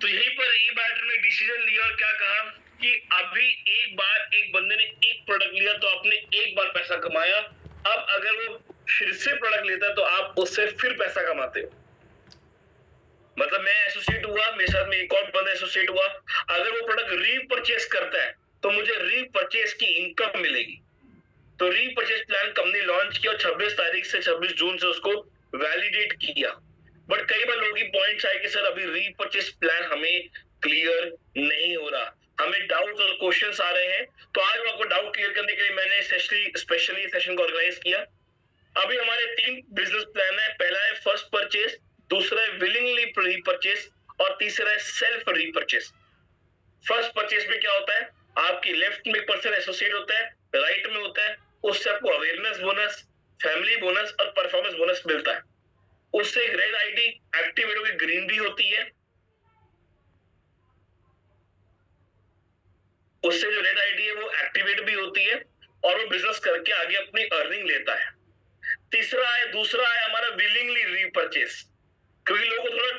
तो यहीं पर ई बैटर ने डिसीजन लिया और क्या कहा कि अभी एक बार एक बंदे ने एक प्रोडक्ट लिया तो आपने एक बार पैसा कमाया, अब अगर वो फिर से प्रोडक्ट लेता है तो आप उससे फिर पैसा कमाते हो। मतलब मैं एसोसिएट हुआ, मेरे साथ में एक और बंदा एसोसिएट हुआ, अगर वो प्रोडक्ट रीपरचेस करता है तो मुझे रीपरचेस की इनकम मिलेगी। तो रीपरचेस प्लान कंपनी लॉन्च किया और 26 तारीख से 26 जून से उसको वैलिडेट किया। बट कई बार लोगों की पॉइंट्स आए कि सर अभी रीपरचेस प्लान हमें क्लियर नहीं हो रहा, हमें डाउट और क्वेश्चंस आ रहे हैं। तो आज मैं आपको डाउट क्लियर करने के लिए मैंने स्पेशली सेशन को ऑर्गेनाइज किया। अभी हमारे 3 बिजनेस प्लान है। पहला है फर्स्ट परचेस, दूसरा है विलिंगली रीपरचेस और तीसरा है सेल्फ रीपरचेस। फर्स्ट परचेस में क्या होता है, आपकी लेफ्ट में पर्सन एसोसिएट होता है, राइट में होता है, उससे आपको अवेयरनेस बोनस, फैमिली बोनस और परफॉर्मेंस बोनस मिलता है। उससे एक रेड आईडी एक्टिवेट होकर ग्रीन भी होती है, उससे जो रेड आईडी है वो एक्टिवेट भी होती है और वो बिजनेस करके आगे अपनी अर्निंग लेता है। दूसरा है हमारा विलिंगली रीपरचेस, क्योंकि लोगों को थोड़ा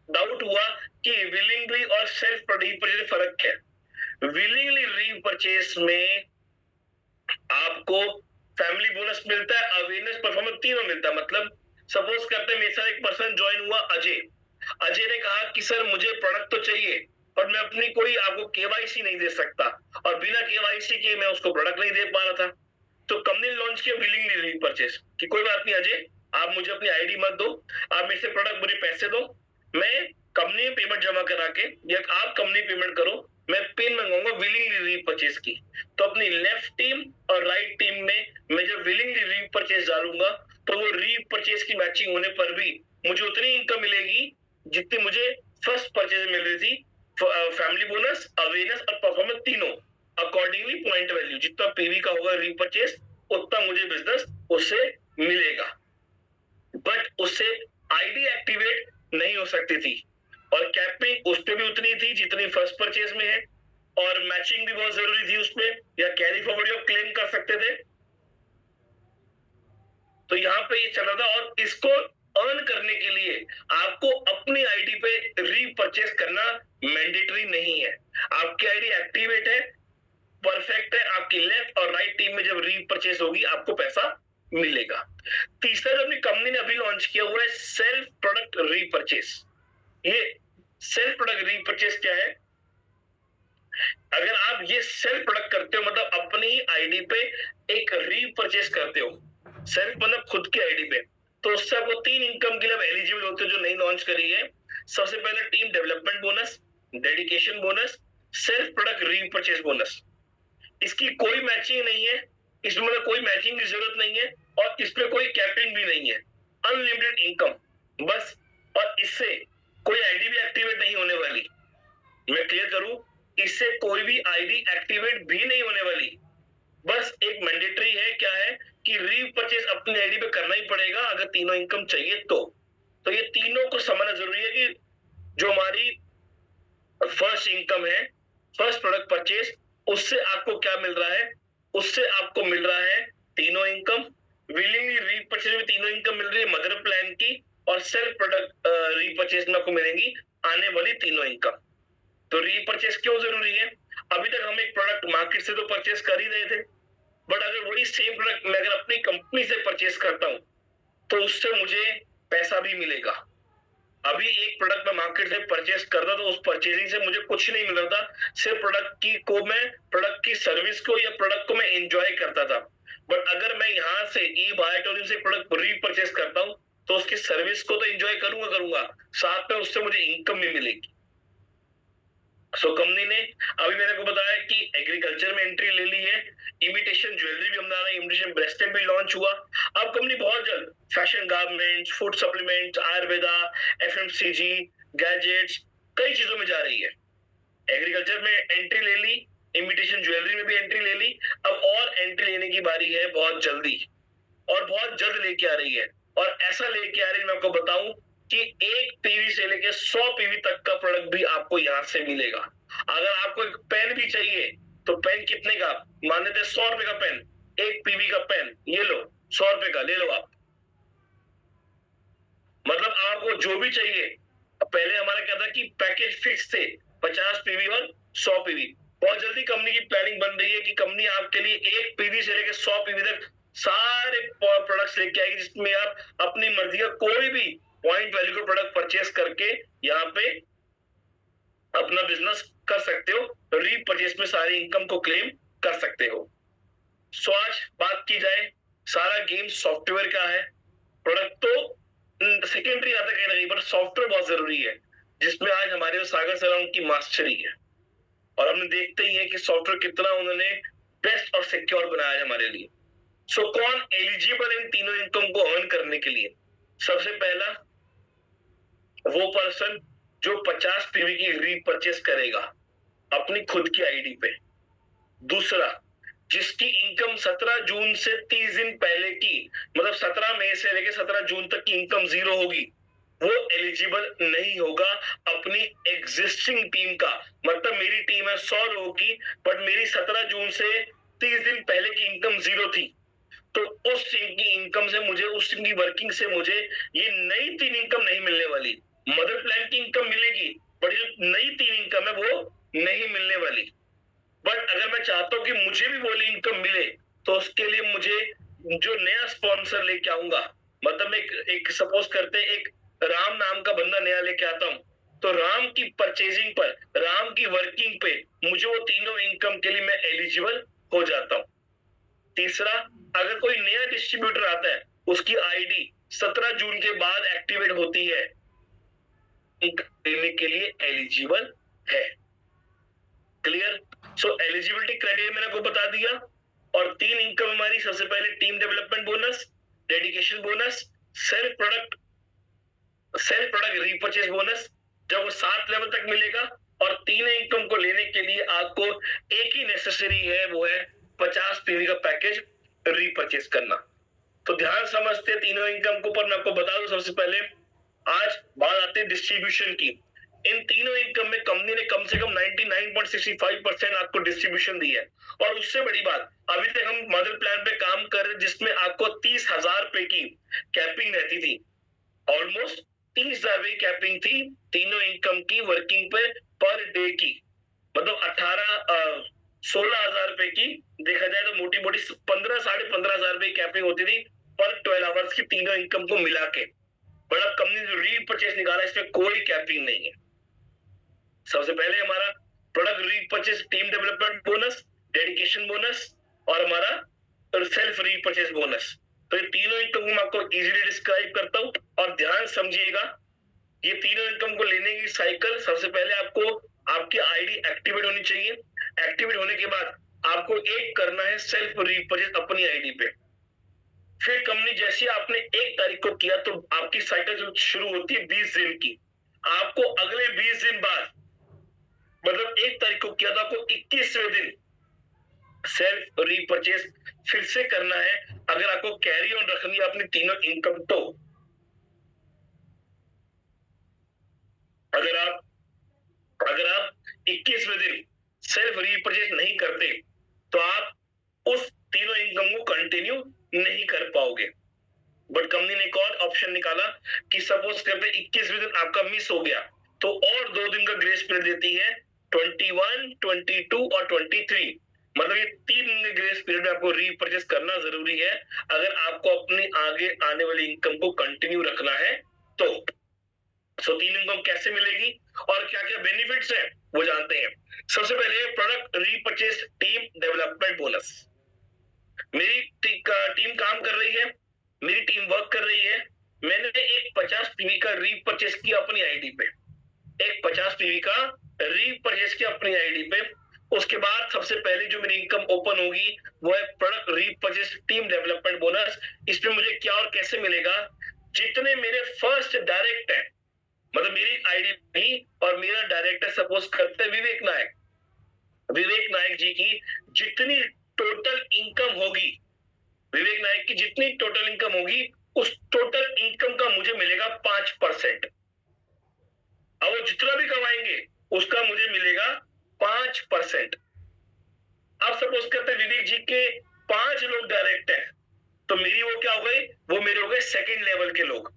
डाउट हुआ कि विलिंगली और सेल्फ रीपरचेस फर्क क्या है। विलिंगली रीपरचेस में आपको फैमिली बोनस मिलता है, अवेयरनेस, परफॉर्मेंस तीनों मिलता है। मतलब सपोज करते हैं मेरे साथ एक पर्सन ज्वाइन हुआ अजय ने कहा कि सर मुझे प्रोडक्ट तो चाहिए पर मैं अपनी कोई आपको केवाईसी नहीं दे सकता और बिना केवाईसी के मैं उसको प्रोडक्ट नहीं दे पा रहा था। तो कंपनी ने लॉन्च किया विलिंगली रीपरचेस कि कोई बात नहीं अजय, आप मुझे अपनी आईडी मत दो, आप मेरे से प्रोडक्ट मुझे पैसे दो, मैं कंपनी में पेमेंट जमा करा के या आप कंपनी पेमेंट करो, मैं पिन मंगाऊंगा विलिंगली रीपरचेस की। तो अपनी लेफ्ट टीम और राइट टीम में मैं जब विलिंगली रीपरचेस डालूंगा तो वो रीपरचेस की मैचिंग होने पर भी मुझे उतनी इनकम मिलेगी जितनी मुझे फर्स्ट परचेज मिल रही थी। फैमिली बोनस, अवेयरनेस और परफॉर्मेंस तीनों अकॉर्डिंगली पॉइंट वैल्यू जितना पीवी का होगा रीपरचेस उतना मुझे बिजनेस उससे मिलेगा। बट उससे आईडी एक्टिवेट नहीं हो सकती थी और कैपिंग उस पर भी उतनी थी जितनी फर्स्ट परचेज में है और मैचिंग भी बहुत जरूरी थी उसमें, या कैरी फॉरवर्ड आप क्लेम कर सकते थे। तो यहाँ पे ये चल रहा था और इसको अर्न करने के लिए आपको अपनी आईडी पे रीपरचेस करना मैंडेटरी नहीं है। आपकी आईडी एक्टिवेट है, परफेक्ट है, आपकी लेफ्ट और राइट टीम में जब रीपरचेस होगी आपको पैसा मिलेगा। तीसरा जो अपनी कंपनी ने अभी लॉन्च किया हुआ है सेल्फ प्रोडक्ट रीपरचेस। ये सेल्फ प्रोडक्ट रीपरचेस क्या है, अगर आप ये सेल्फ प्रोडक्ट करते हो मतलब अपनी आईडी पे एक रीपरचेस करते हो, सेल्फ मतलब खुद की आईडी पे, तो उससे आपको 3 इनकम के लिए एलिजिबल होते हो जो नई लॉन्च करी है। सबसे पहले team development bonus, dedication bonus, self product repurchase bonus. इसकी कोई मैचिंग नहीं है, इसमें मतलब कोई मैचिंग की जरूरत नहीं है और इस पे कोई कैपिंग भी नहीं है, अनलिमिटेड इनकम बस। और इससे कोई आईडी भी एक्टिवेट नहीं होने वाली, मैं क्लियर करूं, इससे कोई भी आईडी एक्टिवेट भी नहीं होने वाली। बस एक मैंडेटरी है, क्या है कि रीपरचेस अपनी आईडी पे करना ही पड़ेगा अगर तीनों इनकम चाहिए तो ये तीनों को समझना जरूरी है कि जो हमारी फर्स्ट इनकम है, फर्स्ट प्रोडक्ट परचेस, उससे आपको क्या मिल रहा है, उससे आपको मिल रहा है तीनों इनकम। विलिंगली रीपरचेस में तीनों इनकम मिल रही है मदर प्लान की, और सेल्फ प्रोडक्ट रीपरचेस में आपको मिलेंगी आने वाली तीनों इनकम। तो रीपरचेस क्यों जरूरी है, अभी तक हम एक प्रोडक्ट मार्केट से तो परचेस कर ही रहे थे, बट अगर वही सेम प्रोडक्ट मैं अगर अपनी कंपनी से परचेस करता हूं तो उससे मुझे पैसा भी मिलेगा। अभी एक प्रोडक्ट मैं मार्केट से परचेस करता तो उस परचेसिंग से मुझे कुछ नहीं मिल रहा था, सिर्फ प्रोडक्ट की सर्विस को या प्रोडक्ट को मैं एंजॉय करता था। बट अगर मैं यहाँ से ई बायोटोरियम से प्रोडक्ट रीपरचेस करता हूँ तो उसकी सर्विस को तो एंजॉय करूंगा, साथ में उससे मुझे इनकम भी मिलेगी। सो कंपनी ने अभी मैंने को बताया कि एग्रीकल्चर में एंट्री ले ली है, इमिटेशन ज्वेलरी भी हम रहा है, इमिटेशन ब्रेसलेट भी लॉन्च हुआ। अब कंपनी बहुत जल्द fashion garments, food supplements, Ayurveda, FMCG, gadgets, कई चीजों में जा रही है। एग्रीकल्चर में एंट्री ले ली, इमिटेशन ज्वेलरी में भी एंट्री ले ली, अब और एंट्री लेने की बारी है बहुत जल्दी और बहुत जल्द लेके आ रही है। और ऐसा लेके आ रही है, मैं आपको बताऊं कि 1 पीवी से लेके 100 पीवी तक का प्रोडक्ट भी आपको यहां से मिलेगा। अगर आपको एक पेन भी चाहिए तो पेन कितने का, मान लेते 100 रुपए का पेन, 1 पीवी का पेन, ये लो 100 रुपए का ले लो आप। मतलब आपको जो भी चाहिए पहले हमारा क्या था कि पैकेज फिक्स थे 50 पीवी और 100 पीवी। बहुत जल्दी कंपनी की प्लानिंग बन रही है कि कंपनी आपके लिए 1 पीवी से लेकर 100 पीवी तक सारे प्रोडक्ट्स लेके आएगी, जिसमें आप अपनी मर्जी का कोई भी पॉइंट वैल्यू का प्रोडक्ट परचेस करके यहाँ पे अपना बिजनेस कर सकते हो, रीपरचेस में सारी इनकम को क्लेम कर सकते हो। सो आज बात की जाए, सारा गेम सॉफ्टवेयर का है, प्रोडक्ट तो सेकेंडरी आता कहीं नहीं, बट सॉफ्टवेयर बहुत जरूरी है, जिसमें आज हमारे सागर सराउंड की मास्टरी है। और हमने देखते ही है कि सॉफ्टवेयर कितना उन्होंने बेस्ट और सिक्योर बनाया है हमारे लिए। सो कौन एलिजिबल इन तीनों इनकम को अर्न करने के लिए? सबसे पहला वो पर्सन जो 50 पीवी की रीपरचेस करेगा अपनी खुद की आईडी पे। दूसरा, जिसकी इनकम 17 जून से 30 दिन पहले की, मतलब 17 मई से लेकर 17 जून तक की इनकम जीरो होगी, वो एलिजिबल नहीं होगा अपनी एग्जिस्टिंग टीम का। मतलब मेरी टीम है 100 लोगों की, बट मेरी 17 जून से 30 दिन पहले की इनकम जीरो थी, तो उस टीम की इनकम से मुझे, उस टीम की वर्किंग से मुझे ये नई 3 इनकम नहीं मिलने वाली। मदर प्लान की इनकम मिलेगी, बट जो नई 3 इनकम है वो नहीं मिलने वाली। बट अगर मैं चाहता हूं कि मुझे भी वो इनकम मिले, तो उसके लिए मुझे जो नया स्पॉन्सर लेके आऊंगा, मतलब एक सपोज करते एक राम नाम का बंदा नया लेके आता हूं, तो राम की परचेजिंग पर, राम की वर्किंग पे मुझे वो तीनों इनकम के लिए मैं एलिजिबल हो जाता हूं। तीसरा, अगर कोई नया डिस्ट्रीब्यूटर आता है, उसकी आईडी 17 जून के बाद एक्टिवेट होती है, देने के लिए एलिजिबल है। क्लियर? सो एलिजिबिलिटी क्राइटेरिया मैंने आपको बता दिया। और 3 इनकम हमारी, सबसे पहले team development bonus, dedication bonus, self product repurchase bonus, जब वो 7 लेवल तक मिलेगा। और 3 इनकम को लेने के लिए आपको एक ही नेसेसरी है, वो है 50 पीवी का पैकेज रीपरचेस करना। तो ध्यान समझते हैं तीनों इनकम को, पर मैं आपको बता दूं सबसे पहले, आज बात आती है डिस्ट्रीब्यूशन की। इन तीनों इनकम में कंपनी ने कम से कम 99.65% आपको डिस्ट्रीब्यूशन दी है। और उससे बड़ी बात, अभी तक हम मदर प्लान पे काम कर रहे, जिसमें आपको 30,000 रुपए की कैपिंग रहती थी, ऑलमोस्ट 30,000 रुपए की कैपिंग थी तीनों इनकम की वर्किंग पे पर डे की, मतलब 16,000 रुपए की देखा जाए तो मोटी मोटी 15,500 रुपए कैपिंग होती थी पर 12 आवर्स की तीनों इनकम को मिला के। बट अब कंपनी जो रीपरचेस निकाला, इसमें कोई कैपिंग नहीं है। सबसे पहले हमारा product repurchase team development bonus, dedication bonus और हमारा सेल्फ रीपरचेस बोनस। तो ये तीनों इनकम को मैं आपको इजीली डिस्क्राइब करता हूं, और ध्यान समझिएगा, ये तीनों इनकम को लेने की साइकिल, सबसे पहले आपको आपकी आईडी एक्टिवेट होनी चाहिए। एक्टिवेट होने के बाद आपको एक करना है सेल्फ रीपरचेस अपनी आईडी पे। फिर कंपनी जैसे आपने 1 तारीख को किया, तो आपकी साइकिल शुरू होती है 20 दिन की। आपको अगले 20 दिन बाद, मतलब 1 तारीख को किया, तो आपको 21वें दिन सेल्फ रीपरचेस फिर से करना है, अगर आपको कैरी ऑन रखनी है अपनी तीनों इनकम। तो अगर आप 21वें दिन सेल्फ रीपरचेस नहीं करते, तो आप उस तीनों इनकम को कंटिन्यू नहीं कर पाओगे। बट कंपनी ने एक और ऑप्शन निकाला कि सपोज करते 21वें दिन आपका मिस हो गया, तो और 2 दिन का ग्रेस पीरियड देती है, 21, 22 और 23। मतलब ये 3 दिन के ग्रेस पीरियड में आपको रीपरचेस करना जरूरी है, अगर आपको अपनी आगे आने वाली इनकम को कंटिन्यू रखना है तो। सो 3 इनकम कैसे मिलेगी और क्या क्या बेनिफिट्स है वो जानते हैं। सबसे पहले product repurchase team development bonus. मेरी टीम काम कर रही है, मेरी टीम वर्क कर रही है, मैंने एक 50 पीवी का रीपरचेस किया अपनी आईडी पे, एक 50 पीवी का रीपरचेस किया अपनी आईडी पे। उसके बाद सबसे पहले जो मेरी इनकम ओपन होगी वो है product repurchase team development bonus. इसमें मुझे क्या और कैसे मिलेगा? जितने मेरे फर्स्ट डायरेक्ट है, मतलब मेरी आईडी भी और मेरा डायरेक्टर सपोज करते विवेक नायक जी की जितनी टोटल इनकम होगी, विवेक नायक की जितनी टोटल इनकम होगी, उस टोटल इनकम का मुझे मिलेगा 5%। अब वो जितना भी कमाएंगे उसका मुझे मिलेगा 5%। अब सपोज करते विवेक जी के 5 लोग डायरेक्ट हैं, तो मेरी वो क्या हो गई, वो मेरे हो गए सेकेंड लेवल के लोग।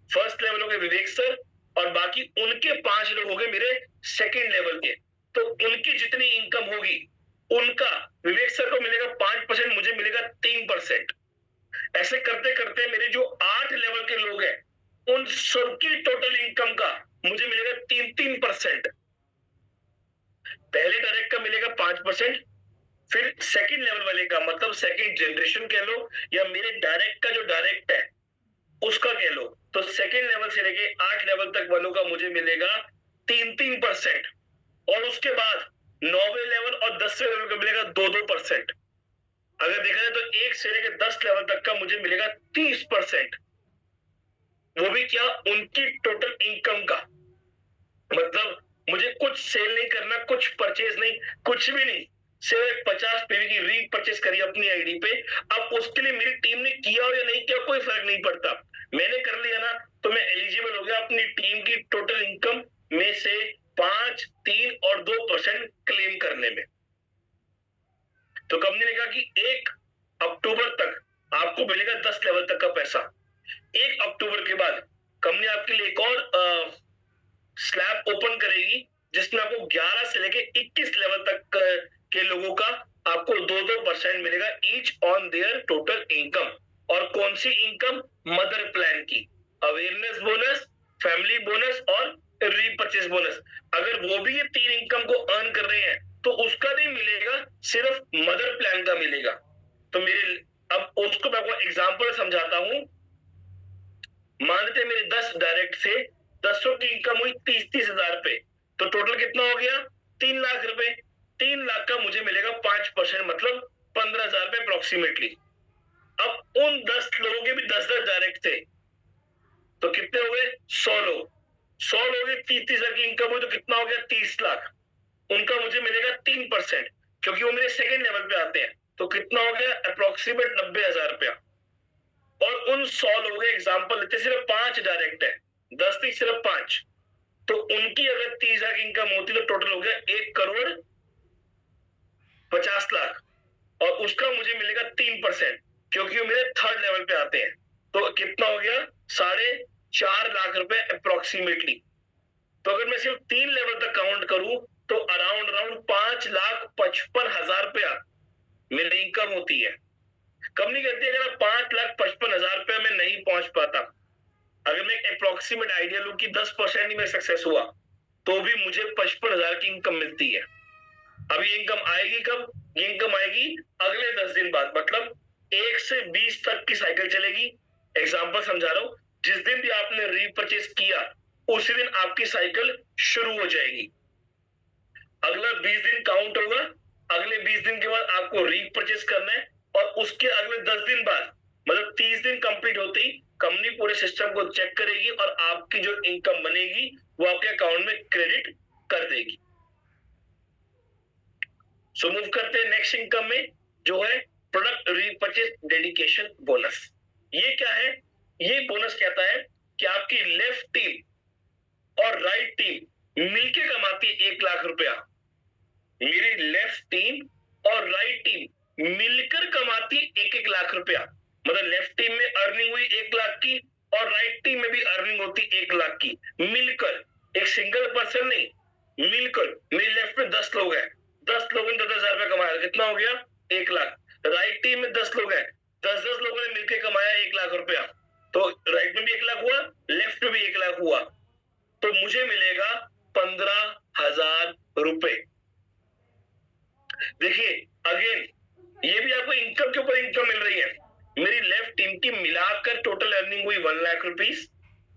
फर्स्ट लेवल हो गए विवेक सर, और बाकी उनके 5 लोग हो गए मेरे सेकंड लेवल के, तो उनकी जितनी इनकम होगी उनका विवेक सर को मिलेगा 5%, मुझे मिलेगा 3%। ऐसे करते करते मेरे जो 8 लेवल के लोग हैं उन सबकी टोटल इनकम का मुझे मिलेगा 3-3%। पहले डायरेक्ट का मिलेगा 5%, फिर सेकंड लेवल वाले का मतलब सेकंड जनरेशन कह लो या मेरे डायरेक्ट का जो डायरेक्ट है उसका कह लो, तो सेकंड लेवल से लेके 8 लेवल तक वालों का मुझे मिलेगा 3-3%। और उसके बाद 9वें लेवल और 10वें लेवल का मिलेगा 2-2%। अगर देखा जाए तो 1 से लेकर 10 लेवल तक का मुझे मिलेगा 30%। वो भी क्या, उनकी टोटल इनकम का। मतलब मुझे कुछ सेल नहीं करना, कुछ परचेज नहीं, कुछ भी नहीं, सिर्फ 50 पीवी की री परचेज करी अपनी आईडी पे। अब उसके लिए मेरी टीम ने किया हो या नहीं किया कोई फर्क नहीं पड़ता, मैंने कर लिया ना तो मैं एलिजिबल हो गया अपनी टीम की टोटल इनकम में से 5, 3 और 2% क्लेम करने में। तो कंपनी ने कहा कि 1 अक्टूबर तक आपको मिलेगा 10 लेवल तक का पैसा। 1 अक्टूबर के बाद कंपनी आपके लिए एक और स्लैब ओपन करेगी जिसमें आपको 11 से लेके 21 लेवल तक के लोगों का आपको 2-2% मिलेगा each on their total income. और कौन सी इनकम, मदर प्लान की, अवेयरनेस बोनस, फैमिली बोनस और रीपरचेज बोनस। अगर वो भी ये 3 इनकम को अर्न कर रहे हैं तो उसका नहीं मिलेगा, सिर्फ मदर प्लान का मिलेगा। तो मेरे अब उसको मैं आपको एग्जांपल समझाता हूं। मानते मेरे 10 डायरेक्ट से 10 की इनकम हुई 30-30 हजार रुपए, तो टोटल कितना हो गया 3 लाख रुपए। 3 लाख का मुझे मिलेगा 5%, मतलब 15,000 रुपए अप्रोक्सीमेटली। अब उन 10 लोगों के भी 10-10 डायरेक्ट थे, तो कितने हो गए 100 लोग। 100 लोगों की 30-30 हजार की इनकम हुई तो कितना हो गया 30 लाख। उनका मुझे मिलेगा 3%, क्योंकि वो मेरे सेकेंड लेवल पे आते हैं। तो कितना हो गया अप्रोक्सीमेट 90,000 रुपया। और उन 100 लोगों के एग्जाम्पल लेते, सिर्फ 5 डायरेक्ट है, 10 थी सिर्फ 5, तो उनकी अगर 30 हजार की इनकम होती तो टोटल हो गया 1,50,00,000, और उसका मुझे मिलेगा 3%, क्योंकि वो मेरे थर्ड लेवल पे आते हैं। तो कितना हो गया 4.5 लाख रुपए अप्रोक्सीमेटली। तो अगर मैं सिर्फ 3 लेवल तक काउंट करूं तो अराउंड 5,55,000 रुपया मेरी इनकम होती है। कंपनी कहती है अगर 5,55,000 रुपया में नहीं पहुंच पाता, अगर मैं अप्रोक्सीमेट आइडिया लूं कि 10% ही मैं सक्सेस हुआ, तो भी मुझे 55,000 की इनकम मिलती है। अब ये इनकम आएगी कब, ये इनकम आएगी अगले 10 दिन बाद, मतलब 1 से 20 तक की साइकिल चलेगी। एग्जांपल समझा रहा हूं, जिस दिन भी आपने रीपरचेज किया उसी दिन आपकी साइकिल शुरू हो जाएगी। अगला 20 दिन काउंट होगा, अगले 20 दिन के बाद आपको रीपरचेज करना है, और उसके अगले 10 दिन बाद मतलब 30 दिन कंप्लीट होते ही कंपनी पूरे सिस्टम को चेक करेगी और आपकी जो इनकम बनेगी वो आपके अकाउंट में क्रेडिट कर देगी। सो मूव करते हैं नेक्स्ट इनकम में, जो है प्रोडक्ट रीपरचेज डेडिकेशन बोनस। ये क्या है, ये बोनस कहता है कि आपकी लेफ्ट टीम और राइट टीम मिलके कमाती है 1 लाख रुपया। मेरी लेफ्ट टीम और राइट टीम मिलकर कमाती 1-1 लाख रुपया। मतलब लेफ्ट टीम में अर्निंग हुई 1 लाख की और राइट टीम में भी अर्निंग होती 1 लाख की, मिलकर, एक सिंगल पर्सन नहीं, मिलकर। मेरी लेफ्ट में 10 लोग हैं, 10 लोगों ने 10,000 रुपया कमाया, कितना हो गया 1 लाख। राइट टीम में 10 लोग हैं, 10-10 लोगों ने मिलकर कमाया 1 लाख रुपया, तो राइट में भी 1 लाख हुआ, लेफ्ट में भी 1 लाख हुआ, तो मुझे मिलेगा 15,000 रुपए। देखिए अगेन, ये भी आपको इनकम के ऊपर इनकम मिल रही है। मेरी लेफ्ट टीम की मिलाकर टोटल अर्निंग हुई 1 लाख रुपीस,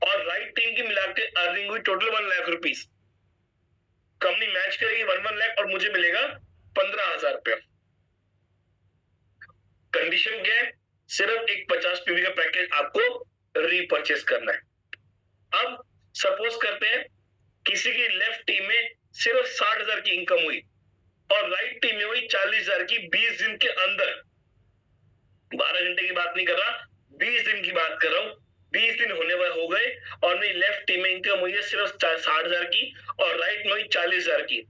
और राइट टीम की मिलाकर अर्निंग हुई total 1 lakh rupees. Company match करेगी 1 लाख और मुझे मिलेगा 15,000 रुपया। कंडीशन क्या है, सिर्फ एक 50 पीवी का पैकेज आपको रीपरचेस करना है। अब सपोज करते हैं किसी की लेफ्ट टीम में सिर्फ 60,000 की इनकम हुई और राइट टीम में हुई 40,000 की 20 दिन के अंदर। 12 घंटे की बात नहीं कर रहा, 20 दिन की बात कर रहा हूं। 20 दिन होने वाले हो गए और मेरी लेफ्ट टीम में इनकम हुई है सिर्फ 60,000 की और राइट में हुई 40,000 की।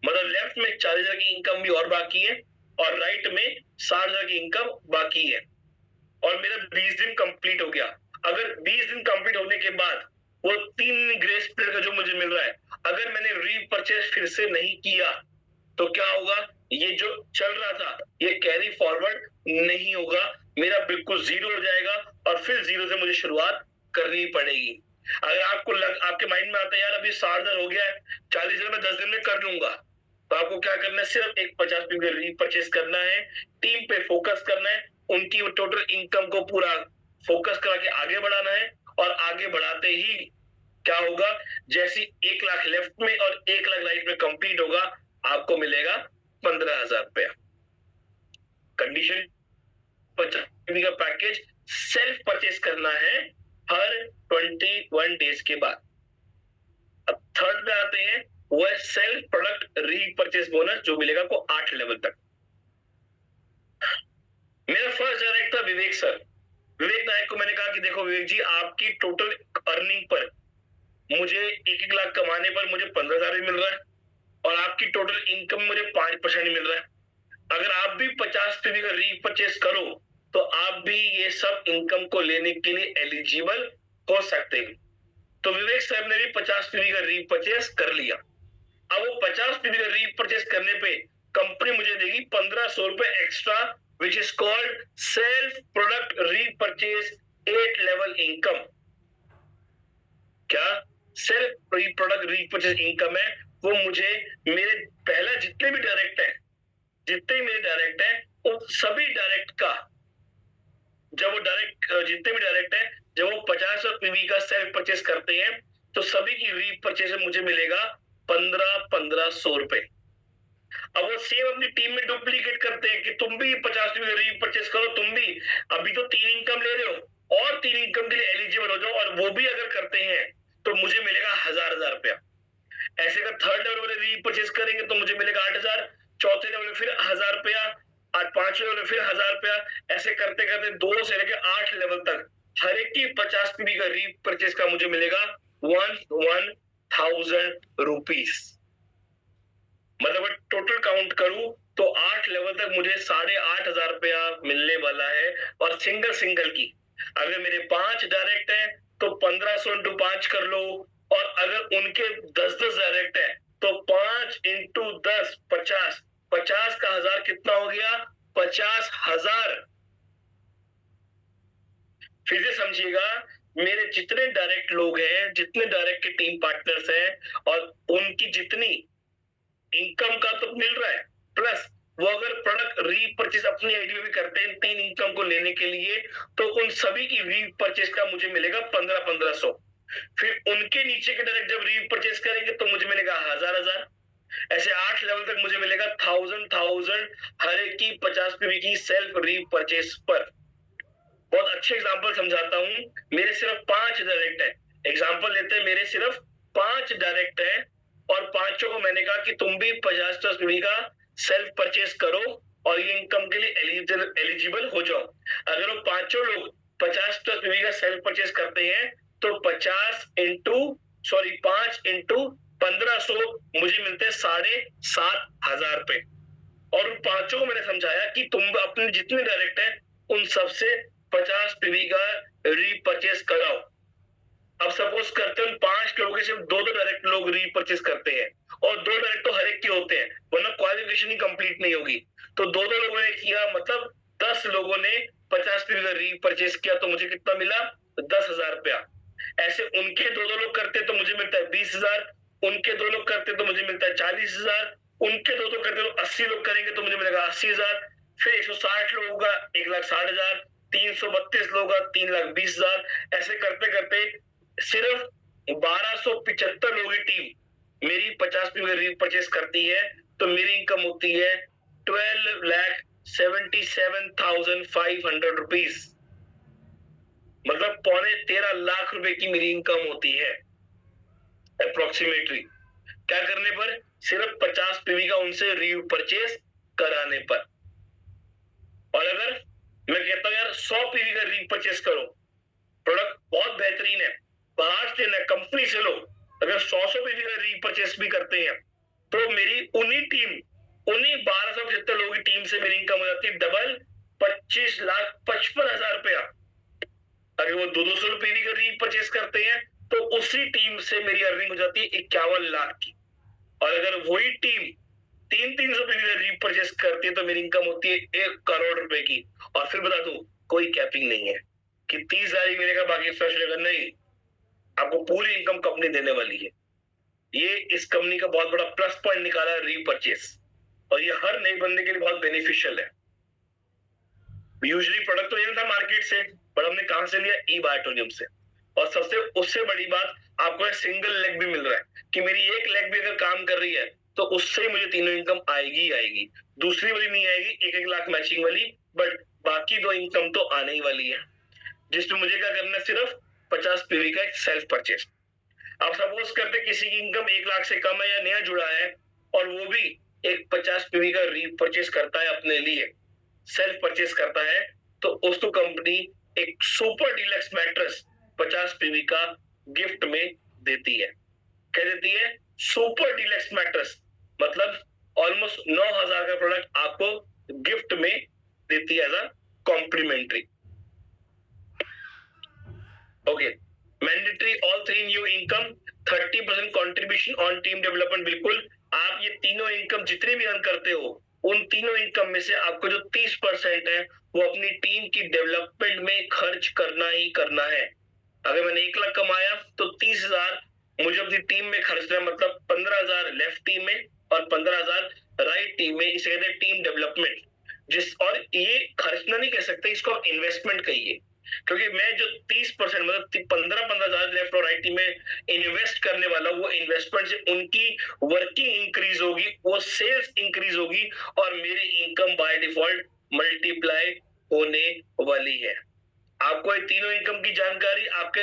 मतलब लेफ्ट में 40,000 की इनकम भी और बाकी है और राइट में 60,000 की इनकम बाकी है, और मेरा 20 दिन कंप्लीट हो गया। अगर 20 दिन कंप्लीट होने के बाद वो 3 ग्रेस पीरियड का जो मुझे मिल रहा है, अगर मैंने रीपरचेज फिर से नहीं किया तो क्या होगा, ये जो चल रहा था ये कैरी फॉरवर्ड नहीं होगा, मेरा बिल्कुल जीरो हो जाएगा और फिर जीरो से मुझे शुरुआत करनी पड़ेगी। अगर आपके माइंड में आता है यार अभी 60,000 हो गया है, 40,000 मैं 10 दिन में कर लूंगा, तो आपको क्या करना है, सिर्फ एक 50 रीपरचेज करना है, टीम पे फोकस करना है, उनकी टोटल इनकम को पूरा फोकस करा के आगे बढ़ाना है, और आगे बढ़ाते ही क्या होगा, जैसी 1 लाख लेफ्ट में और 1 लाख राइट में कंप्लीट होगा, आपको मिलेगा 15,000 रुपया। कंडीशन 50 का पैकेज सेल्फ परचेज करना है हर 21 डेज के बाद। अब थर्ड में आते हैं, वो है सेल्फ प्रोडक्ट रीपरचेज बोनस, जो मिलेगा को 8 लेवल तक। मेरा फर्स्ट डायरेक्ट था विवेक सर। विवेक नायक को मैंने कहा कि देखो विवेक जी, आपकी टोटल अर्निंग पर मुझे 1-1 लाख कमाने पर मुझे 15,000 मिल रहा है, और आपकी टोटल इनकम मुझे 5% मिल रहा है। अगर आप भी 50 का रीपरचेज करो तो आप भी ये सब इनकम को लेने के लिए एलिजिबल हो सकते हैं। तो विवेक साहब ने भी 50 का रीपरचेज कर लिया। अब वो 50 का रीपरचेज करने पे कंपनी मुझे देगी 1,500 रुपए extra, which is called self product repurchase 8 level income. क्या सेल्फ प्रोडक्ट रीपरचेज इनकम है, वो मुझे मेरे पहला जितने भी डायरेक्ट है उन सभी डायरेक्ट का, जब वो जितने भी डायरेक्ट है, जब वो 50 पीवी का सेल्फ परचेज करते हैं तो सभी की रीपरचेज में मुझे मिलेगा 1500 रुपए। अब वो सेम अपनी टीम में डुप्लीकेट करते हैं कि तुम भी 50 पीवी का रीपरचेज करो, तुम भी अभी तो 3 इनकम ले रहे हो और 3 इनकम के लिए एलिजिबल हो जाओ, और वो भी अगर करते हैं तो मुझे मिलेगा 1,000 रुपया। ऐसे का थर्ड लेवल वाले रीपरचेज करेंगे तो मुझे मिलेगा 8,000, चौथे लेवल फिर 1,000 रुपया, और पांचवें लेवल फिर 1,000 रुपया। ऐसे करते करते 2 से लेकर 8 लेवल तक हर एक की 50 पीवी का रीपरचेज का मुझे मिलेगा 1,000 रुपीज। मतलब टोटल काउंट करूं तो 8 लेवल तक मुझे 8,500 रुपया मिलने वाला है। और सिंगल की अगर मेरे 5 डायरेक्ट है तो 1,500 इंटू 5 कर लो, और अगर उनके 10-10 डायरेक्ट है तो 5 इंटू 10 50, 50 का 1,000 कितना हो गया, 50,000। फिर से समझिएगा, मेरे जितने डायरेक्ट लोग हैं, जितने डायरेक्ट के टीम पार्टनर्स हैं, और उनकी जितनी इनकम का तो मिल रहा है, प्लस वो अगर प्रोडक्ट रीपरचेज अपनी आईडी में भी करते हैं 3 इनकम को लेने के लिए, तो उन सभी की रीपरचेज का मुझे मिलेगा 1500। फिर उनके नीचे के डायरेक्ट जब रीपरचेज करेंगे तो मुझे मिलेगा 1,000। ऐसे 8 लेवल तक मुझे मिलेगा 1,000 हर एक की 50 पीवी की सेल्फ रीपरचेज पर। बहुत अच्छे एग्जांपल समझाता हूं। मेरे सिर्फ 5 डायरेक्ट है, एग्जांपल लेते हैं, मेरे सिर्फ 5 डायरेक्ट है, और पांचों को मैंने कहा कि तुम भी 50 पीवी का सेल्फ परचेज करो और ये इनकम के लिए एलिजिबल हो जाओ। अगर वो पांचों लोग 50 पीवी का सेल्फ परचेज करते हैं तो 5 इंटू 1,500 मुझे मिलते हैं 7,500 रुपए। और उन पांचों को मैंने समझाया कि तुम अपने जितने डायरेक्ट है उन सबसे 50 पीवी का रीपरचेज कराओ। अब सपोज करते हैं 5 लोगों के सिर्फ 2 डायरेक्ट लोग रीपरचेज करते हैं, और 2 डायरेक्ट तो हर एक के होते हैं, वरना क्वालिफिकेशन ही कंप्लीट नहीं होगी। तो 2 लोगों ने किया, मतलब 10 लोगों ने 50 पीवी का रीपरचेज किया, तो मुझे कितना मिला, 10,000 रुपया। ऐसे उनके 2 लोग करते तो मुझे मिलता है 20,000, उनके 2 लोग करते तो मुझे मिलता है 40,000, उनके 2 करते तो 80 लोग करेंगे तो मुझे मिलेगा 80,000। फिर 160 लोगों का 1,60,000, 332 लोगों का 3,20,000। ऐसे करते करते सिर्फ 1,275 लोगों की टीम मेरी 50 पीवी रीपरचेज करती है, तो मेरी इनकम होती है 12,77,500 रुपीज। मतलब 13.5 लाख रुपए की मेरी इनकम होती है अप्रोक्सीमेटली। क्या करने पर, सिर्फ 50 पीवी का उनसे रीपरचेज कराने पर। और अगर मैं कहता हूं यार 100 पीवी का रीपरचेज करो, प्रोडक्ट बहुत बेहतरीन है, बाहर से ना कंपनी से लो, अगर 100 पीवी का रीपरचेज भी करते हैं तो मेरी उन्हीं 1,275 लोगों की टीम से मेरी इनकम हो जाती है डबल, 25,55,000 रुपया। अगर वो 200 पीवी का रीपरचेज करते हैं तो उसी टीम से मेरी अर्निंग हो जाती है 51 लाख की। और अगर वही टीम 300 पीवी रीपरचेस करती है तो मेरी इनकम होती है 1 करोड़ रुपए की। और फिर बता दूं, कोई कैपिंग नहीं है कि 30,000 ही मिलेगा बाकी फ्रेश रहेगा, नहीं, आपको पूरी इनकम कंपनी देने वाली है। ये इस कंपनी का बहुत बड़ा प्लस पॉइंट निकाला है रीपरचेस, और ये हर नए बंदे के लिए बहुत बेनिफिशियल है। यूजुअली प्रोडक्ट तो लेना था मार्केट से, पर हमने कहां से लिया? ई बायोटोनियम से। और सबसे उससे बड़ी बात, आपको एक सिंगल लेग भी मिल रहा है कि मेरी एक लेग भी अगर काम कर रही है तो उससे मुझे तीनों इनकम आएगी ही आएगी। दूसरी वाली नहीं आएगी, 1-1 लाख मैचिंग वाली, बट बाकी 2 इनकम तो आने ही वाली है, जिसमें मुझे क्या करना है? सिर्फ 50 पीवी का एक सेल्फ परचेस। आप सपोज करते किसी की इनकम 1 लाख से कम है या नया जुड़ा है, और वो भी एक 50 पीवी का रीपरचेस करता है अपने लिए, सेल्फ परचेस करता है, तो उसको कंपनी एक सुपर डीलक्स मैट्रेस 50 पीवी का गिफ्ट में देती है। क्या देती है? सुपर डीलक्स मैट्रेस, मतलब ऑलमोस्ट 9,000 का प्रोडक्ट आपको गिफ्ट में देती है as a complimentary. Okay, mandatory all 3 new income, 30% contribution on team development. बिल्कुल, आप ये तीनों इनकम जितनी भी अर्न करते हो, उन तीनों इनकम में से आपको जो 30% है वो अपनी टीम की डेवलपमेंट में खर्च करना ही करना है। अगर मैंने 1 लाख कमाया तो 30,000 मुझे अपनी टीम में खर्चना है, मतलब 15,000 लेफ्ट टीम में और 15,000 राइट टीम में। इसे कहते हैं टीम डेवलपमेंट। और ये खर्चना नहीं कह सकते, इसको आप इन्वेस्टमेंट कहिए, क्योंकि मैं जो 30% मतलब 15,000 लेफ्ट और राइट टीम में इन्वेस्ट करने वाला, वो इन्वेस्टमेंट से उनकी वर्किंग इंक्रीज होगी, वो सेल्स इंक्रीज होगी, और मेरी इनकम बाय डिफॉल्ट मल्टीप्लाई होने वाली है। आपको ये तीनों इनकम की जानकारी आपके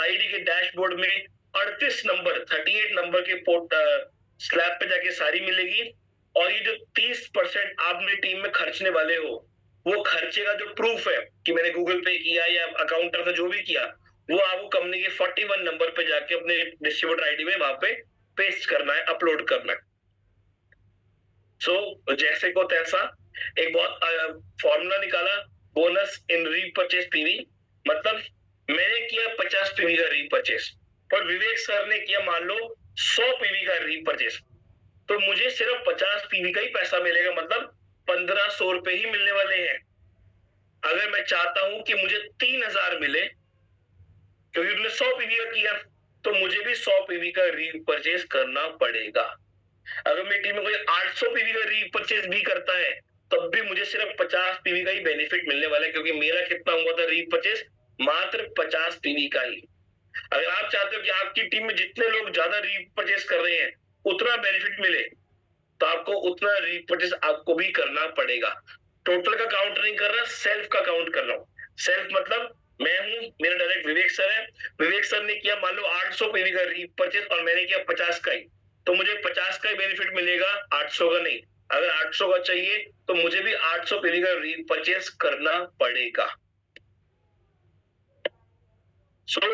आईडी के डैशबोर्ड में 38 नंबर 38 नंबर के स्लैब पे जाके सारी मिलेगी। और ये जो 30% आप मेरी टीम में खर्चने वाले हो, वो खर्चे का जो प्रूफ है कि मैंने गूगल पे किया या अकाउंटर से जो भी किया, वो आपको कंपनी के 41 नंबर पे जाके अपने डिस्ट्रीब्यूटर आईडी में वहां पे पेस्ट करना है, अपलोड करना है। सो जैसे को तैसा एक बहुत फॉर्मूला निकाला, बोनस इन रीपरचेस पीवी। मतलब मैंने किया 50 पीवी का रीपरचेस, पर विवेक सर ने किया मान लो 100 पीवी का रीपरचेस, तो मुझे सिर्फ 50 पीवी का ही पैसा मिलेगा, मतलब 1,500 रुपए ही मिलने वाले हैं। अगर मैं चाहता हूं कि मुझे 3,000 मिले, क्योंकि तुमने 100 पीवी का किया, तो मुझे भी 100 पीवी का रीपरचेस करना पड़ेगा। अगर मेरी टीम में कोई 800 पीवी का रीपरचेस भी करता है, तब भी मुझे सिर्फ 50 पीवी का ही बेनिफिट मिलने वाला है, क्योंकि मेरा कितना हुआ था रीपरचेस? मात्र 50 पीवी का ही। अगर आप चाहते हो कि आपकी टीम में जितने लोग ज्यादा रीपरचेस कर रहे हैं उतना बेनिफिट मिले, तो आपको उतना रीपरचेस आपको भी करना पड़ेगा। टोटल का काउंट नहीं कर रहा, सेल्फ का काउंट कर रहा हूं। सेल्फ मतलब मैं हूं, मेरा डायरेक्ट विवेक सर है, विवेक सर ने किया मान लो 800 पीवी का रीपरचेस और मैंने किया 50 का ही, तो मुझे 50 का ही बेनिफिट मिलेगा, 800 का नहीं। अगर 800 का चाहिए तो मुझे भी 800 पीवी का रीपरचेस करना पड़ेगा।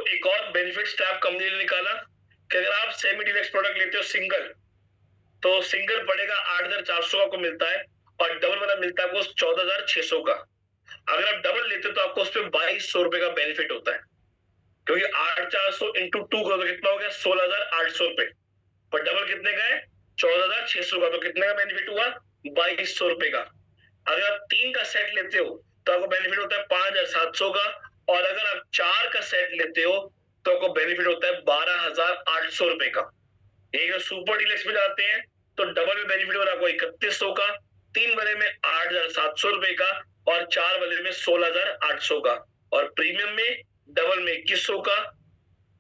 एक और बेनिफिट स्टैप कंपनी ने निकाला कि अगर आप सेमी डीलक्स प्रोडक्ट लेते हो सिंगल, तो सिंगल पड़ेगा 8,400 आपको मिलता है, और डबल वाला मिलता है आपको 14,600 का। अगर आप डबल लेते हो तो आपको उस पर 2,200 रुपए का बेनिफिट होता है, क्योंकि 8,400 इंटू 2 करो तो कितना हो गया? 16,800 रुपए। पर डबल कितने का है? 14,600 का, तो कितने का बेनिफिट हुआ? 2,200 रुपए का। अगर आप 3 का सेट लेते हो तो आपको बेनिफिट होता है 5,700 का, और अगर आप 4 का सेट लेते हो तो आपको बेनिफिट होता है 12,800 रुपए का। एक सुपर डीलक्स में जाते हैं तो डबल में बेनिफिट हो रहा है आपको 3,100 का, 3 वाले में 8,700 रुपए का, और 4 वाले में 16,800 का, और प्रीमियम में डबल में 2,100 का,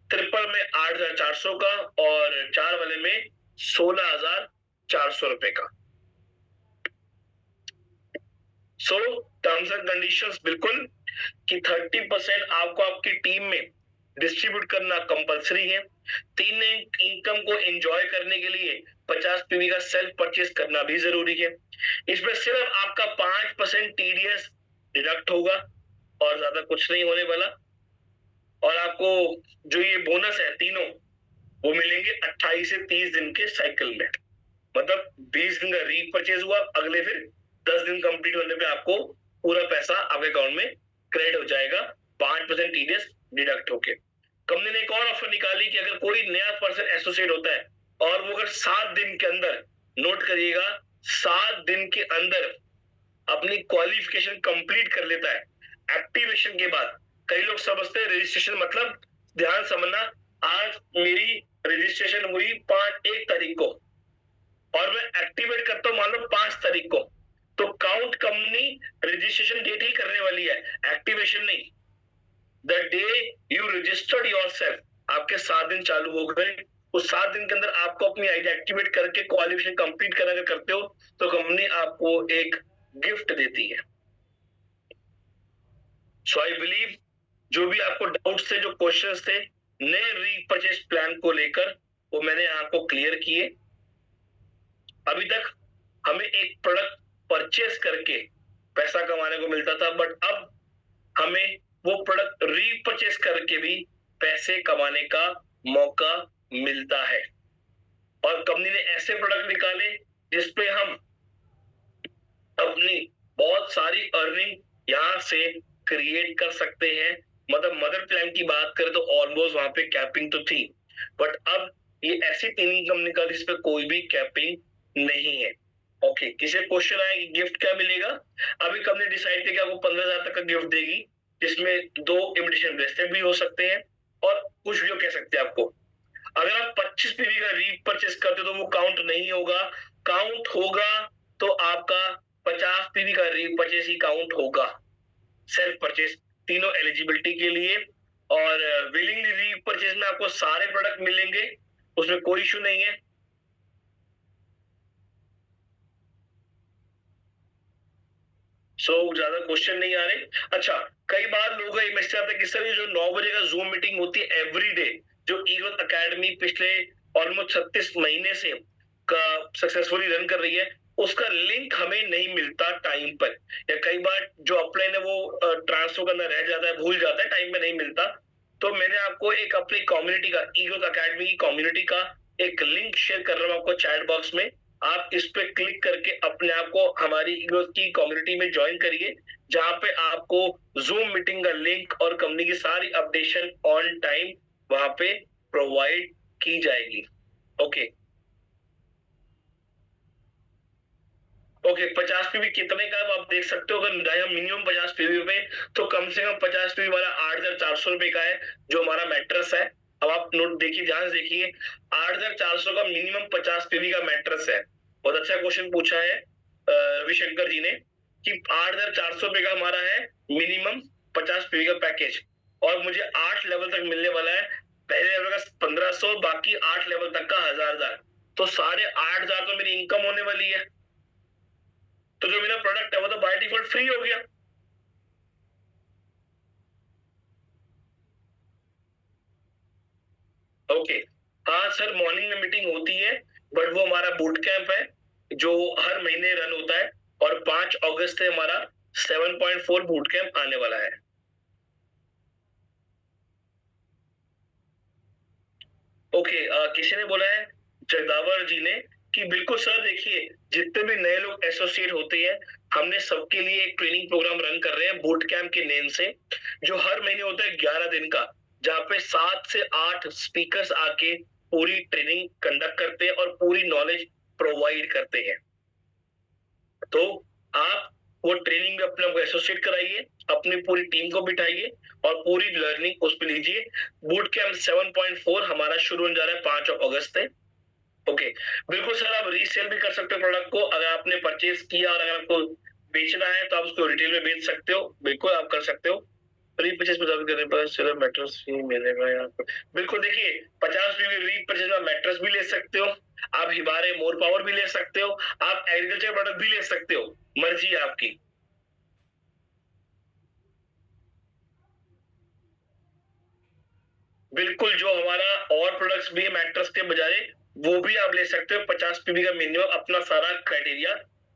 ट्रिपल में 8,400 का, और 4 वाले में 16,400 रुपए का। टर्म्स एंड कंडीशंस बिल्कुल कि 30% आपको आपकी टीम में डिस्ट्रीब्यूट करना कंपलसरी है। 3 इनकम को एंजॉय करने के लिए 50 पीवी का सेल्फ परचेस करना भी जरूरी है। इसमें सिर्फ आपका 5% टीडीएस डिडक्ट होगा और ज्यादा कुछ नहीं होने वाला। और आपको जो ये बोनस है तीनों, वो मिलेंगे 28 से 30 दिन के साइकिल में। मतलब 20 दिन का रीपरचेज हुआ, अगले फिर 10 दिन कंप्लीट होने पे आपको पूरा पैसा आपके अकाउंट में क्रेडिट हो जाएगा, 5% टीडीएस डिडक्ट होके। कंपनी ने एक और ऑफर निकाली कि अगर कोई नया पर्सन एसोसिएट होता है और वो अगर 7 दिन के अंदर, नोट करिएगा, 7 दिन के अंदर अपनी क्वालिफिकेशन कंप्लीट कर लेता है एक्टिवेशन के बाद। कई लोग समझते हैं रजिस्ट्रेशन मतलब, ध्यान समझना, आज मेरी रजिस्ट्रेशन हुई 1 तारीख को और मैं एक्टिवेट करता हूं मान लो 5 तारीख को, तो काउंट कंपनी रजिस्ट्रेशन डेट ही करने वाली है, एक्टिवेशन नहीं। The day you registered yourself, आपके 7 दिन चालू हो गए, उस 7 दिन के अंदर आपको अपनी आईडी एक्टिवेट करके क्वालिफिकेशन कंप्लीट करना करते हो तो कंपनी आपको एक गिफ्ट देती है। सो आई बिलीव जो भी आपको डाउट्स थे, जो क्वेश्चंस थे नए रीपरचेज प्लान को लेकर, वो मैंने आपको क्लियर किए। अभी तक हमें एक प्रोडक्ट परचेस करके पैसा कमाने को मिलता था, बट अब हमें वो प्रोडक्ट रीपरचेस करके भी पैसे कमाने का मौका मिलता है। और कंपनी ने ऐसे प्रोडक्ट निकाले जिसपे हम अपनी बहुत सारी अर्निंग यहां से क्रिएट कर सकते हैं। मतलब मदर प्लान की बात करें तो ऑलमोस्ट वहां पे कैपिंग तो थी, बट अब ये ऐसी तीन इनकम निकाली जिसपे कोई भी कैपिंग नहीं है। ओके, किसी क्वेश्चन आया कि गिफ्ट क्या मिलेगा? अभी कंपनी डिसाइड किया कि आपको 15,000 तक का गिफ्ट देगी, जिसमें 2 इमिटेशन ब्रेसलेट भी हो सकते हैं और कुछ भी कह सकते हैं आपको। अगर आप 25 पीवी का रीपरचेस करते हो तो वो काउंट नहीं होगा, काउंट होगा तो आपका 50 पीवी का रीपरचेस ही काउंट होगा, सेल्फ परचेस, तीनों एलिजिबिलिटी के लिए। और विलिंगली रीपरचेस में आपको सारे प्रोडक्ट मिलेंगे, उसमें कोई इशू नहीं है। ज्यादा क्वेश्चन नहीं आ रहे। अच्छा, कई बार लोग ये मैसेज आता है कि सर ये जो 9 बजे का जूम मीटिंग होती है एवरी डे, जो ईगल अकेडमी पिछले ऑलमोस्ट 36 महीने से सक्सेसफुली रन कर रही है, उसका लिंक हमें नहीं मिलता टाइम पर, या कई बार जो अपलाइन है वो ट्रांसफर करना रह जाता है, भूल जाता है, टाइम में नहीं मिलता। तो मैंने आपको एक अपनी कम्युनिटी का, ईगल अकेडमी की कम्युनिटी का एक लिंक शेयर कर रहा हूँ आपको चैट बॉक्स में। आप इस पे क्लिक करके अपने आप को हमारी ईगल की कम्युनिटी में ज्वाइन करिए, जहां पे आपको जूम मीटिंग का लिंक और कंपनी की सारी अपडेशन ऑन टाइम वहां पे प्रोवाइड की जाएगी। ओके ओके, 50 पीवी कितने का आप देख सकते हो। अगर हम मिनिमम 50 पीवी पे, तो कम से कम 50 पीवी वाला 8,400 रुपए का है, जो हमारा मैट्रेस है। अब आप नोट देखिए, ध्यान से देखिए, 8,400 का मिनिमम 50 पीवी का मैट्रेस है। बहुत अच्छा क्वेश्चन पूछा है रविशंकर जी ने कि 8,400 रुपए का हमारा है मिनिमम 50 पीवी का पैकेज, और मुझे 8 लेवल तक मिलने वाला है। पहले लेवल का 1,500, बाकी 8 लेवल तक का 1,000, तो 8,500 तो मेरी इनकम होने वाली है। तो जो मेरा प्रोडक्ट है वो तो बाय डिफॉल्ट फ्री हो गया। ओके, हाँ सर, मॉर्निंग में मीटिंग होती है, बट वो हमारा बूट कैंप है जो हर महीने रन होता है, और 5 अगस्त से हमारा 7.4 बूट कैंप आने वाला है। ओके, किसी ने बोला है, जगदावर जी ने, कि बिल्कुल सर, देखिए जितने भी नए लोग एसोसिएट होते हैं, हमने सबके लिए एक ट्रेनिंग प्रोग्राम रन कर रहे हैं बूट कैंप के नेम से, जो हर महीने होता है 11 दिन का, जहाँ पे 7 से 8 स्पीकर्स आके पूरी ट्रेनिंग कंडक्ट करते हैं और पूरी नॉलेज प्रोवाइड करते हैं। तो आप वो ट्रेनिंग में अपने एसोसिएट कराइए, अपनी पूरी टीम को बिठाइए और पूरी लर्निंग उस पर लीजिए। बूट कैंप 7.4 हमारा शुरू होने जा रहा है 5 अगस्त से। ओके, बिल्कुल सर, आप रीसेल भी कर सकते हो प्रोडक्ट को। अगर आपने परचेज किया और अगर आपको बेचना है तो आप उसको रिटेल में बेच सकते हो, बिल्कुल आप कर सकते हो। रीपरचेज करने पर सिर्फ मैट्रेस ही मिलेगा यहाँ पर। बिल्कुल, देखिए 50 रीपरचेज में मैट्रेस भी ले सकते हो, आप हिबारे मोर पावर भी ले सकते हो, आप एग्रीकल्चर प्रोडक्ट भी ले सकते हो, मर्जी है आपकी। बिल्कुल, जो हमारा और प्रोडक्ट्स भी है मैट्रेस के बजाय, वो भी आप ले सकते हो 50 पीवी का मिनिमम, अपना सारा क्राइटेरिया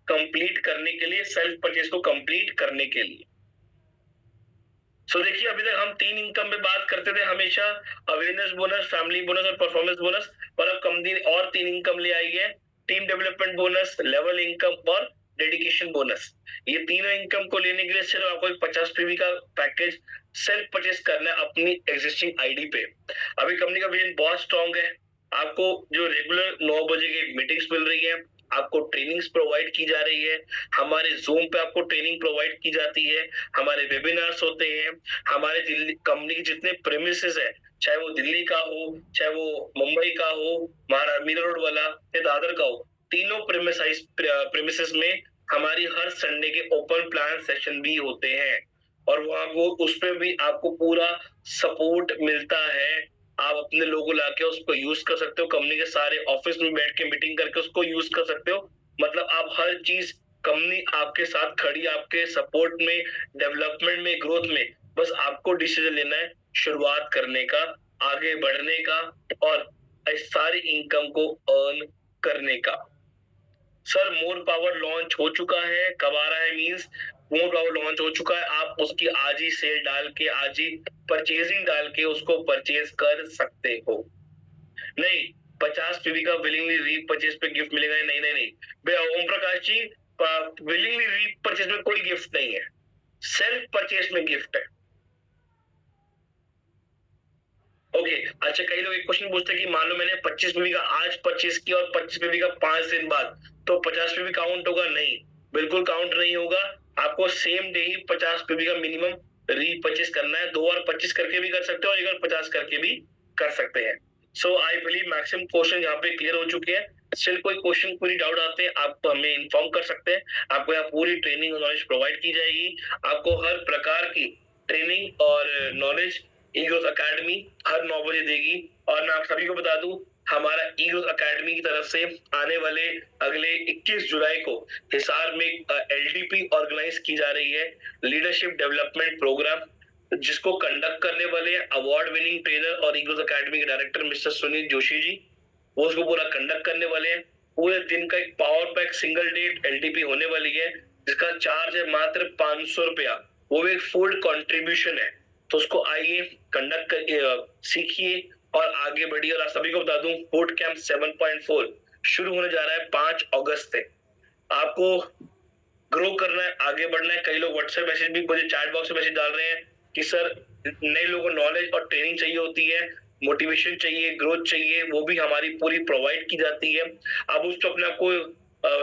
कंप्लीट करने के लिए, सेल्फ परचेज को कंप्लीट करने के लिए। देखिए, अभी तक हम 3 इनकम पे बात करते थे हमेशा, अवेयरनेस बोनस, फैमिली बोनस और परफॉर्मेंस बोनस, और अब कंपनी और 3 इनकम ले आई है, team development bonus, level income और डेडिकेशन बोनस। ये तीनों इनकम को लेने के लिए सिर्फ आपको एक 50 पीवी का पैकेज सेल्फ परचेस करना है अपनी एग्जिस्टिंग आईडी पे। अभी कंपनी का विजन बहुत स्ट्रांग है। आपको जो रेगुलर 9 बजे की मीटिंग्स मिल रही है, आपको ट्रेनिंग्स प्रोवाइड की जा रही है, हमारे जूम पे आपको ट्रेनिंग प्रोवाइड की जाती है, हमारे वेबिनार्स होते हैं, हमारे दिल्ली कंपनी के जितने प्रेमिसेस है, चाहे वो दिल्ली का हो, चाहे वो मुंबई का हो, महाराज मीरा रोड वाला या दादर का हो, तीनों प्रेमिसेस में हमारी हर संडे के ओपन प्लान सेशन भी होते हैं और वहां को उस पे भी आपको पूरा सपोर्ट मिलता है। आप अपने लोगो लाके उसको यूज कर सकते हो, कंपनी के सारे ऑफिस में बैठ के मीटिंग करके उसको यूज कर सकते हो। मतलब आप हर चीज कंपनी आपके साथ खड़ी, आपके सपोर्ट में, डेवलपमेंट में, ग्रोथ में। बस आपको डिसीजन लेना है शुरुआत करने का, आगे बढ़ने का और इस सारी इनकम को अर्न करने का। सर मोर पावर लॉन्च हो चुका है, कब आ रहा है मींस मोर पावर लॉन्च हो चुका है, आप उसकी आज ही सेल डाल के, आज ही परचेजिंग डाल के उसको परचेज कर सकते हो। नहीं 50 पीवी का विलिंगली रीपरचेज पे गिफ्ट मिलेगा, नहीं नहीं नहीं ओम प्रकाश जी, विलिंगली रीपरचेज में कोई गिफ्ट नहीं है, सेल्फ परचेज में गिफ्ट है। ओके अच्छा, कई लोग एक क्वेश्चन पूछते हैं कि मान लो मैंने 25 पीवी का आज परचेज किया और 25 पीवी का 5 दिन बाद, तो 50 पीवी काउंट होगा? नहीं, बिल्कुल काउंट नहीं होगा। आपको सेम डे ही 50 पीवी का मिनिमम रीपरचेज करना है। 2 बार 25 करके भी कर सकते हो और एक बार 50 करके भी कर सकते हैं। सो आई बिलीव मैक्सिमम क्वेश्चन यहाँ पे क्लियर हो चुके हैं। स्टिल कोई क्वेश्चन, कोई डाउट आते हैं आप हमें इन्फॉर्म कर सकते हैं। आपको यहाँ पूरी ट्रेनिंग और नॉलेज प्रोवाइड की जाएगी। आपको हर प्रकार की ट्रेनिंग और नॉलेज ई ग्रोथ अकेडमी हर 9 बजे देगी। और मैं आप सभी को बता दूं, हमारा ई ग्रोथ अकेडमी की तरफ से आने वाले अगले 21 जुलाई को हिसार में एलडीपी ऑर्गेनाइज की जा रही है, लीडरशिप डेवलपमेंट प्रोग्राम, जिसको कंडक्ट करने वाले अवार्ड विनिंग ट्रेनर और ई ग्रोथ अकेडमी के डायरेक्टर मिस्टर सुनील जोशी जी। वो उसको पूरा कंडक्ट करने वाले हैं। पूरे दिन का एक power pack single date LDP होने वाली है, जिसका चार्ज है मात्र 500 रुपया। वो एक फुल कंट्रीब्यूशन है। तो उसको आइए कंडक्ट सीखिए और आगे बढ़िए। और आप सभी को बता दूं, बोट कैंप 7.4 शुरू होने जा रहा है 5 अगस्त से। आपको ग्रो करना है, आगे बढ़ना है। कई लोग व्हाट्सएप मैसेज भी मुझे चैट बॉक्स में मैसेज डाल रहे हैं कि सर नए लोगों को नॉलेज और ट्रेनिंग चाहिए होती है, मोटिवेशन चाहिए, ग्रोथ चाहिए, वो भी हमारी पूरी प्रोवाइड की जाती है। आप उसको अपने आप को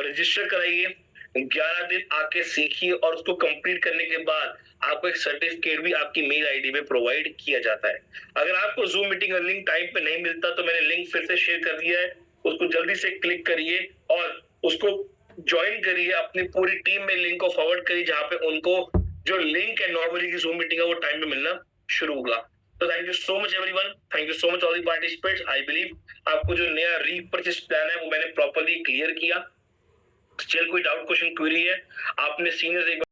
रजिस्टर कराइए, 11 दिन आके सीखिए और उसको कंप्लीट करने के बाद आपको एक सर्टिफिकेट भी आपकी मेल आईडी पे प्रोवाइड किया जाता है। अगर आपको जूम मीटिंग का लिंक टाइम पे नहीं मिलता तो मैंने लिंक फिर से शेयर कर दिया है, उसको जल्दी से क्लिक करिए और उसको ज्वाइन करिए। अपनी पूरी टीम में लिंक को फॉरवर्ड करिए, जहां पे उनको जो लिंक है 9 बजे की जूम मीटिंग का वो टाइम पे मिलना शुरू होगा। तो thank you so much everyone, thank you so much all the participants. I believe आपको जो नया रीपरचेज प्लान है वो मैंने प्रॉपर्ली क्लियर किया। स्टिल कोई डाउट, क्वेश्चन, क्वेरी है, आपने सीनियर